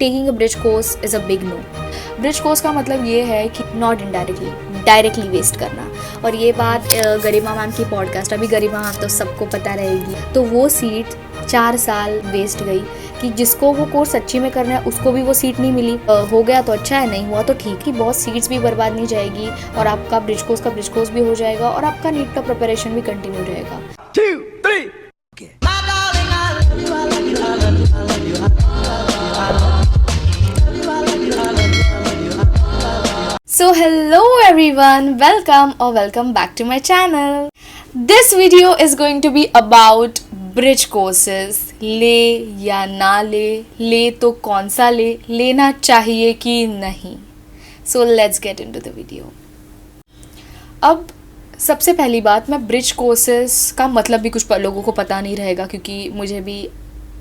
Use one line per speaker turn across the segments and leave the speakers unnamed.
Taking a bridge course is a big no. Bridge course का मतलब ये है कि नॉट इनडायरेक्टली, डायरेक्टली वेस्ट करना। और ये बात गरिमा मैम की पॉडकास्ट, अभी गरिमा मैम तो सबको पता रहेगी, तो वो सीट 4 साल वेस्ट गई कि जिसको वो कोर्स सच्ची में करना है उसको भी वो सीट नहीं मिली। हो गया तो अच्छा है, नहीं हुआ तो ठीक ही, बहुत सीट्स भी बर्बाद नहीं जाएगी और आपका ब्रिज कोर्स भी हो जाएगा और आपका नीट का प्रिपरेशन भी कंटिन्यू रहेगा।
2, 3.
So hello everyone, welcome back to my channel. This video is going to be about bridge courses. ले या ना ले तो कौन सा लेना चाहिए कि नहीं. So let's get into the video. अब सबसे पहली बात, मैं ब्रिज कोर्सेस का मतलब भी कुछ लोगों को पता नहीं रहेगा, क्योंकि मुझे भी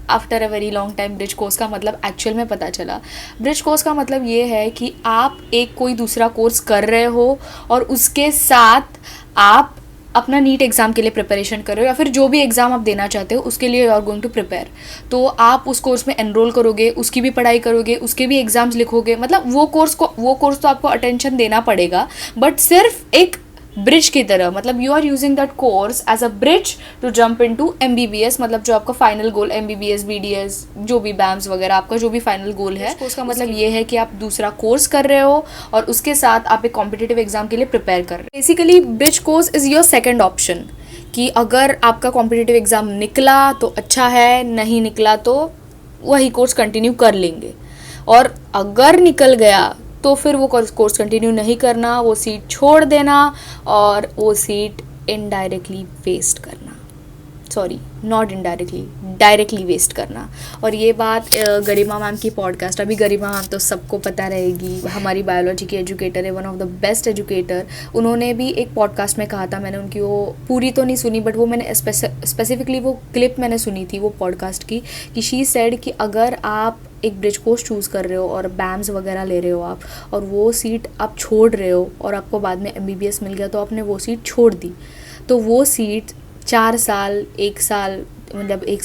after a very long time bridge course का मतलब एक्चुअल में पता चला। ब्रिज कोर्स का मतलब ये है कि आप एक कोई दूसरा कोर्स कर रहे हो और उसके साथ आप अपना नीट एग्ज़ाम के लिए प्रिपरेशन कर रहे हो, या फिर जो भी एग्ज़ाम आप देना चाहते हो उसके लिए you are going to prepare. तो आप उस कोर्स में एनरोल करोगे, उसकी भी पढ़ाई करोगे, उसके भी एग्ज़ाम्स लिखोगे, मतलब वो कोर्स तो आपको अटेंशन देना पड़ेगा, बट सिर्फ एक ब्रिज की तरह, मतलब you are using that course as a bridge to jump into MBBS, मतलब जो आपका फाइनल गोल MBBS BDS जो भी BAMS वगैरह आपका जो भी फाइनल गोल है, उसका मतलब ये है कि आप दूसरा कोर्स कर रहे हो और उसके साथ आप एक कॉम्पिटिटिव एग्जाम के लिए प्रिपेयर कर रहे हो। Basically bridge course is your second option, कि अगर आपका कॉम्पिटिटिव एग्जाम निकला तो अच्छा है, नहीं निकला तो वही कोर्स कंटिन्यू कर लेंगे, और अगर निकल गया तो फिर वो कोर्स कंटिन्यू नहीं करना, वो सीट छोड़ देना और वो सीट इनडायरेक्टली वेस्ट करना, sorry not indirectly, directly waste करना। और ये बात गरिमा मैम की पॉडकास्ट, अभी गरिमा मैम तो सबको पता रहेगी, हमारी बायोलॉजी की एजुकेटर है, one of the best educator. उन्होंने भी एक पॉडकास्ट में कहा था, मैंने उनकी वो पूरी तो नहीं सुनी, बट वो मैंने स्पेसिफिकली वो क्लिप मैंने सुनी थी वो पॉडकास्ट की, कि शी सेड कि अगर आप एक ब्रिज कोर्स चूज़ कर रहे हो और BAMS वगैरह ले रहे हो आप, और वो सीट आप छोड़ रहे हो और आपको बाद में MBBS मिल गया तो आपने वो सीट छोड़ दी, तो वो सीट 4 साल, 1 साल, मतलब एक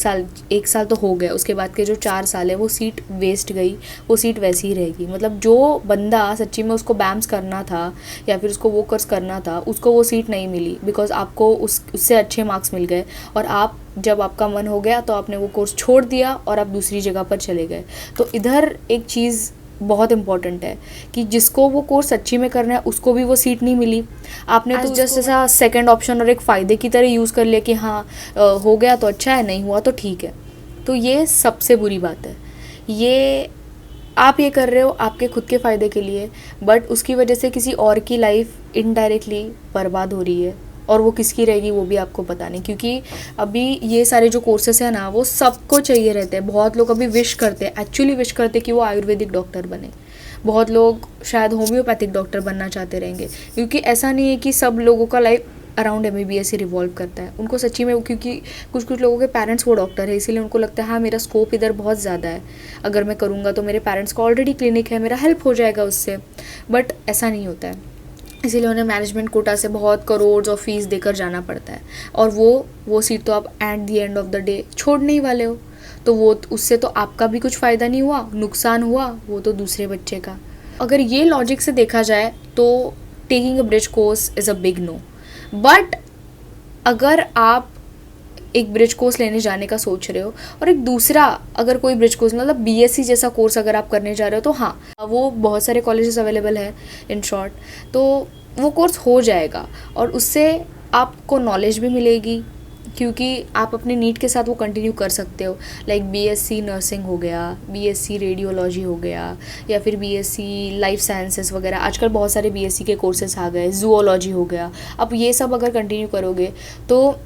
साल तो हो गया, उसके बाद के जो 4 साल है वो सीट वेस्ट गई, वो सीट वैसी ही रहेगी। मतलब जो बंदा सच्ची में उसको BAMS करना था या फिर उसको वो कोर्स करना था, उसको वो सीट नहीं मिली, बिकॉज आपको उससे अच्छे मार्क्स मिल गए, और आप जब आपका मन हो गया तो आपने वो कोर्स छोड़ दिया और आप दूसरी जगह पर चले गए। तो इधर एक चीज़ बहुत इंपॉर्टेंट है कि जिसको वो कोर्स सच्ची में करना है उसको भी वो सीट नहीं मिली, आपने तो जस्ट ऐसा सेकंड ऑप्शन और एक फ़ायदे की तरह यूज़ कर लिया कि हाँ हो गया तो अच्छा है, नहीं हुआ तो ठीक है। तो ये सबसे बुरी बात है, ये आप ये कर रहे हो आपके खुद के फ़ायदे के लिए, बट उसकी वजह से किसी और की लाइफ इनडायरेक्टली बर्बाद हो रही है, और वो किसकी रहेगी वो भी आपको पता नहीं। क्योंकि अभी ये सारे जो कोर्सेस हैं ना, वो सबको चाहिए रहते हैं। बहुत लोग अभी विश करते हैं, एक्चुअली विश करते हैं कि वो आयुर्वेदिक डॉक्टर बने, बहुत लोग शायद होम्योपैथिक डॉक्टर बनना चाहते रहेंगे, क्योंकि ऐसा नहीं है कि सब लोगों का लाइफ अराउंड MBBS ही रिवॉल्व करता है। उनको सच्ची में, क्योंकि कुछ लोगों के पेरेंट्स वो डॉक्टर है, इसीलिए उनको लगता है हाँ मेरा स्कोप इधर बहुत ज़्यादा है, अगर मैं करूँगा तो मेरे पेरेंट्स का ऑलरेडी क्लिनिक है, मेरा हेल्प हो जाएगा उससे, बट ऐसा नहीं होता है। इसीलिए उन्हें मैनेजमेंट कोटा से बहुत करोड़ और फीस देकर जाना पड़ता है, और वो सीट तो आप at the end of the day छोड़ने ही वाले हो, तो वो उससे तो आपका भी कुछ फ़ायदा नहीं हुआ, नुकसान हुआ वो तो दूसरे बच्चे का। अगर ये लॉजिक से देखा जाए तो taking a bridge course is a big no. But अगर आप एक ब्रिज कोर्स लेने जाने का सोच रहे हो और एक दूसरा अगर कोई ब्रिज कोर्स, मतलब BSc जैसा कोर्स अगर आप करने जा रहे हो, तो हाँ वो बहुत सारे कॉलेजेस अवेलेबल है इन शॉर्ट, तो वो कोर्स हो जाएगा और उससे आपको नॉलेज भी मिलेगी, क्योंकि आप अपने नीट के साथ वो कंटिन्यू कर सकते हो। लाइक BSc नर्सिंग हो गया, BSc रेडियोलॉजी हो गया, या फिर BSc लाइफ साइंसेस वगैरह, आजकल बहुत सारे BSc के कोर्सेस आ गए, जूओलॉजी हो गया। अब ये सब अगर कंटिन्यू करोगे तो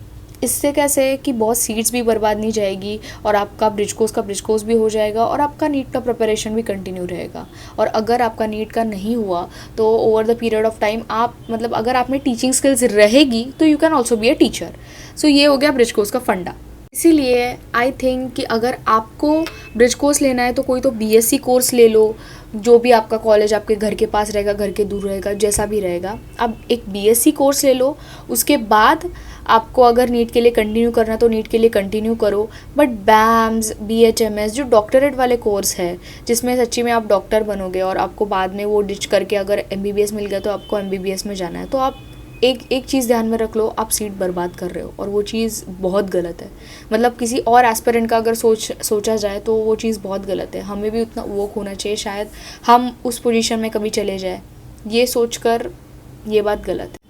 इससे कैसे कि बहुत सीट्स भी बर्बाद नहीं जाएगी, और आपका ब्रिज कोर्स भी हो जाएगा, और आपका नीट का प्रिपरेशन भी कंटिन्यू रहेगा। और अगर आपका नीट का नहीं हुआ तो over the period of time आप, मतलब अगर आप में टीचिंग स्किल्स रहेगी तो you can also be a teacher. So ये हो गया ब्रिज कोर्स का फंडा। इसीलिए आई थिंक कि अगर आपको ब्रिज कोर्स लेना है तो कोई तो बीएससी कोर्स ले लो, जो भी आपका कॉलेज आपके घर के पास रहेगा, घर के दूर रहेगा, जैसा भी रहेगा, आप एक बीएससी कोर्स ले लो। उसके बाद आपको अगर नीट के लिए कंटिन्यू करना तो नीट के लिए कंटिन्यू करो। बट बैम्स, बीएचएमएस जो डॉक्टरेट वाले कोर्स है, जिसमें सच्ची में आप डॉक्टर बनोगे और आपको बाद में वो डिच करके अगर एमबीबीएस मिल गया तो आपको एमबीबीएस में जाना है, तो आप एक चीज़ ध्यान में रख लो, आप सीट बर्बाद कर रहे हो और वो चीज़ बहुत गलत है। मतलब किसी और एस्पिरेंट का अगर सोचा जाए तो वो चीज़ बहुत गलत है। हमें भी उतना वो होना चाहिए, शायद हम उस पोजीशन में कभी चले जाए, ये सोचकर ये बात गलत है।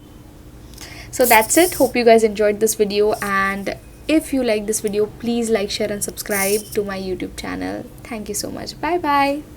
So that's it. Hope you guys enjoyed this video, and if you like this video, please like, share and subscribe to my YouTube channel. Thank you so much. Bye bye.